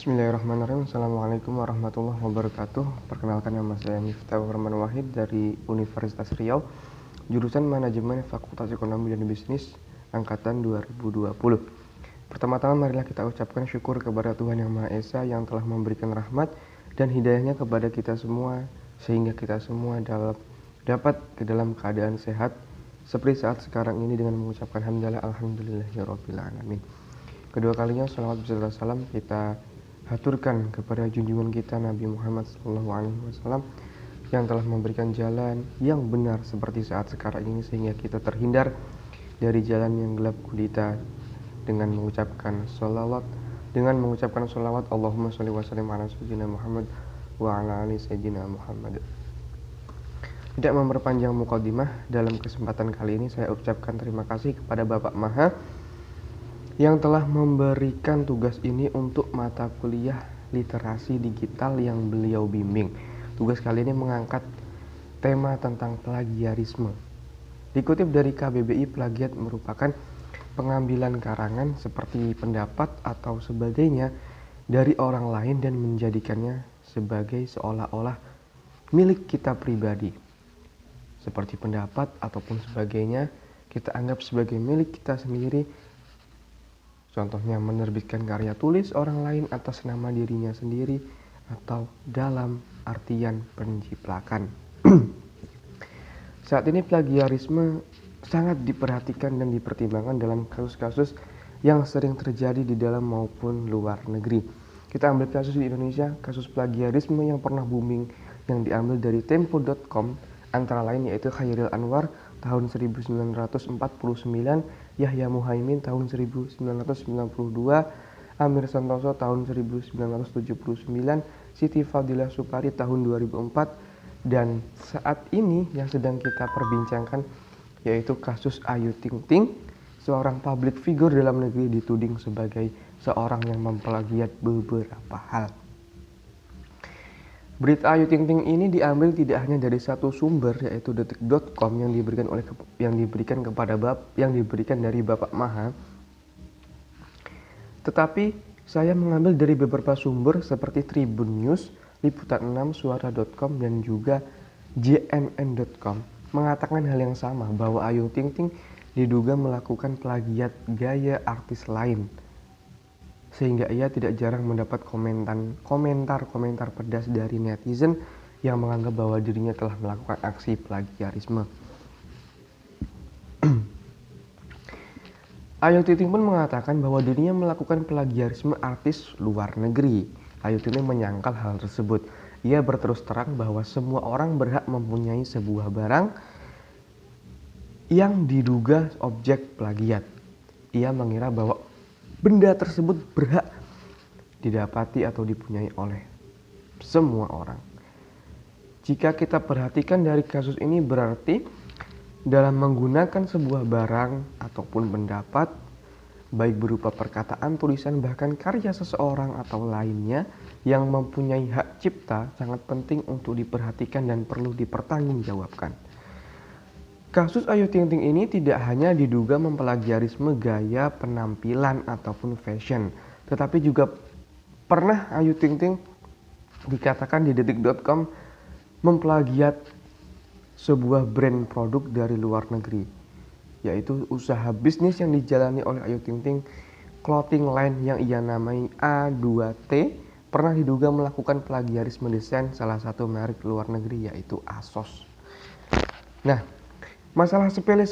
Bismillahirrahmanirrahim. Assalamualaikum warahmatullahi wabarakatuh. Perkenalkan, nama saya Miftah Warman Wahid dari Universitas Riau, jurusan Manajemen Fakultas Ekonomi dan Bisnis, angkatan 2020. Pertama-tama marilah kita ucapkan syukur kepada Tuhan Yang Maha Esa yang telah memberikan rahmat dan hidayahnya kepada kita semua, sehingga kita semua dapat ke dalam keadaan sehat seperti saat sekarang ini dengan mengucapkan hamdalah alhamdulillahirabbil alamin. Kedua kalinya salawat beserta salam kita haturkan kepada junjungan kita Nabi Muhammad SAW yang telah memberikan jalan yang benar seperti saat sekarang ini, sehingga kita terhindar dari jalan yang gelap gulita dengan mengucapkan salawat Allahumma sholli wa sallim ala sayyidina Muhammad wa ala ali sayyidina Muhammad. Tidak memperpanjang mukadimah, dalam kesempatan kali ini saya ucapkan terima kasih kepada Bapak Maha yang telah memberikan tugas ini untuk mata kuliah literasi digital yang beliau bimbing. Tugas kali ini mengangkat tema tentang plagiarisme. Dikutip dari KBBI, plagiat merupakan pengambilan karangan seperti pendapat atau sebagainya dari orang lain dan menjadikannya sebagai seolah-olah milik kita pribadi. Seperti pendapat ataupun sebagainya kita anggap sebagai milik kita sendiri. Contohnya menerbitkan karya tulis orang lain atas nama dirinya sendiri atau dalam artian penjiplakan. Saat ini plagiarisme sangat diperhatikan dan dipertimbangkan dalam kasus-kasus yang sering terjadi di dalam maupun luar negeri. Kita ambil kasus di Indonesia, kasus plagiarisme yang pernah booming yang diambil dari tempo.com, antara lain yaitu Khairil Anwar tahun 1949, Yahya Muhaimin tahun 1992, Amir Santoso tahun 1979, Siti Fadilah Supari tahun 2004, dan saat ini yang sedang kita perbincangkan yaitu kasus Ayu Ting Ting, seorang public figure dalam negeri dituding sebagai seorang yang memplagiat beberapa hal. Berita Ayu Ting Ting ini diambil tidak hanya dari satu sumber yaitu detik.com yang diberikan dari Bapak Maha, tetapi saya mengambil dari beberapa sumber seperti Tribun News, Liputan 6, Suara.com dan juga JNN.com mengatakan hal yang sama, bahwa Ayu Ting Ting diduga melakukan plagiat gaya artis lain, sehingga ia tidak jarang mendapat komentar pedas dari netizen yang menganggap bahwa dirinya telah melakukan aksi plagiarisme. Ayu Ting Ting pun mengatakan bahwa dirinya melakukan plagiarisme artis luar negeri. Ayu Ting Ting menyangkal hal tersebut. Ia berterus terang bahwa semua orang berhak mempunyai sebuah barang yang diduga objek plagiat. Ia mengira bahwa benda tersebut berhak didapati atau dipunyai oleh semua orang. Jika kita perhatikan dari kasus ini, berarti dalam menggunakan sebuah barang ataupun pendapat, baik berupa perkataan, tulisan, bahkan karya seseorang atau lainnya yang mempunyai hak cipta, sangat penting untuk diperhatikan dan perlu dipertanggungjawabkan. Kasus Ayu Ting Ting ini tidak hanya diduga memplagiarisme gaya penampilan ataupun fashion, tetapi juga pernah Ayu Ting Ting dikatakan di detik.com memplagiat sebuah brand produk dari luar negeri, yaitu usaha bisnis yang dijalani oleh Ayu Ting Ting, clothing line yang ia namai A2T, pernah diduga melakukan plagiarisme desain salah satu merek luar negeri yaitu ASOS. Nah, masalah sepele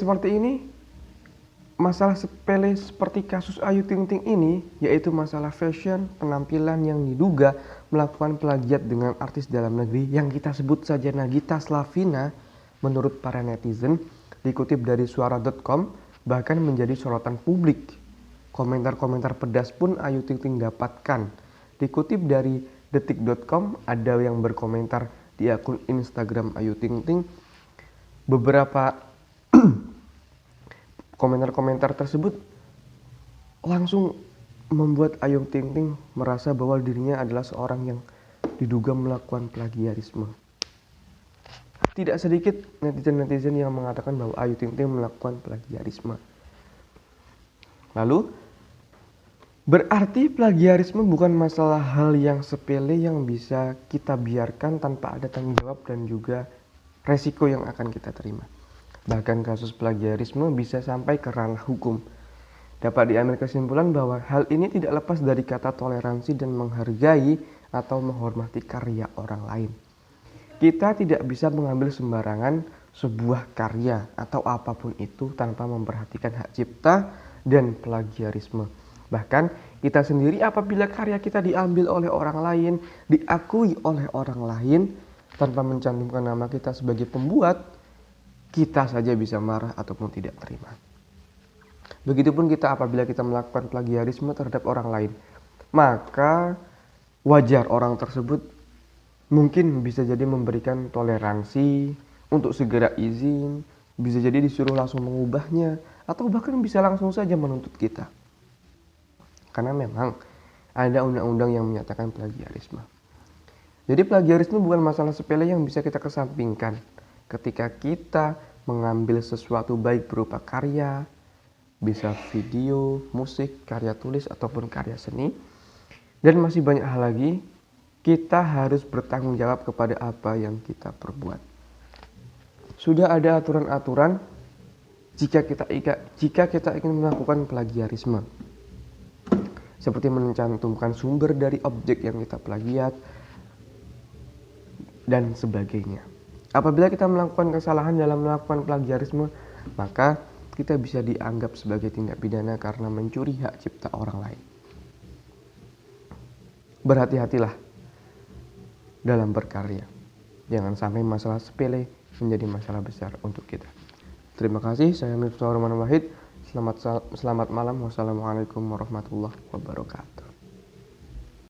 seperti kasus Ayu Ting Ting ini, yaitu masalah fashion, penampilan yang diduga melakukan plagiat dengan artis dalam negeri yang kita sebut saja Nagita Slavina, menurut para netizen, dikutip dari Suara.com, bahkan menjadi sorotan publik. Komentar-komentar pedas pun Ayu Ting Ting dapatkan. Dikutip dari detik.com, ada yang berkomentar di akun Instagram Ayu Ting Ting. Beberapa komentar-komentar tersebut langsung membuat Ayu Ting Ting merasa bahwa dirinya adalah seorang yang diduga melakukan plagiarisme. Tidak sedikit netizen-netizen yang mengatakan bahwa Ayu Ting Ting melakukan plagiarisme. Lalu Berarti plagiarisme bukan masalah hal yang sepele yang bisa kita biarkan tanpa ada tanggung jawab dan juga resiko yang akan kita terima. Bahkan kasus plagiarisme bisa sampai ke ranah hukum. Dapat diambil kesimpulan bahwa hal ini tidak lepas dari kata toleransi dan menghargai atau menghormati karya orang lain. Kita tidak bisa mengambil sembarangan sebuah karya atau apapun itu tanpa memperhatikan hak cipta dan plagiarisme. Bahkan kita sendiri apabila karya kita diambil oleh orang lain, diakui oleh orang lain tanpa mencantumkan nama kita sebagai pembuat, kita saja bisa marah ataupun tidak terima. Begitupun kita apabila kita melakukan plagiarisme terhadap orang lain, maka wajar orang tersebut mungkin bisa jadi memberikan toleransi untuk segera izin, bisa jadi disuruh langsung mengubahnya, atau bahkan bisa langsung saja menuntut kita. Karena memang ada undang-undang yang menyatakan plagiarisme. Jadi plagiarisme bukan masalah sepele yang bisa kita kesampingkan. Ketika kita mengambil sesuatu baik berupa karya, bisa video, musik, karya tulis, ataupun karya seni, dan masih banyak hal lagi, kita harus bertanggung jawab kepada apa yang kita perbuat. Sudah ada aturan-aturan jika kita ingin melakukan plagiarisme. Seperti mencantumkan sumber dari objek yang kita plagiat, dan sebagainya. Apabila kita melakukan kesalahan dalam melakukan plagiarisme, maka kita bisa dianggap sebagai tindak pidana karena mencuri hak cipta orang lain. Berhati-hatilah dalam berkarya. Jangan sampai masalah sepele menjadi masalah besar untuk kita. Terima kasih, saya Miftahur Rahman Wahid. Selamat malam. Wassalamualaikum warahmatullahi wabarakatuh.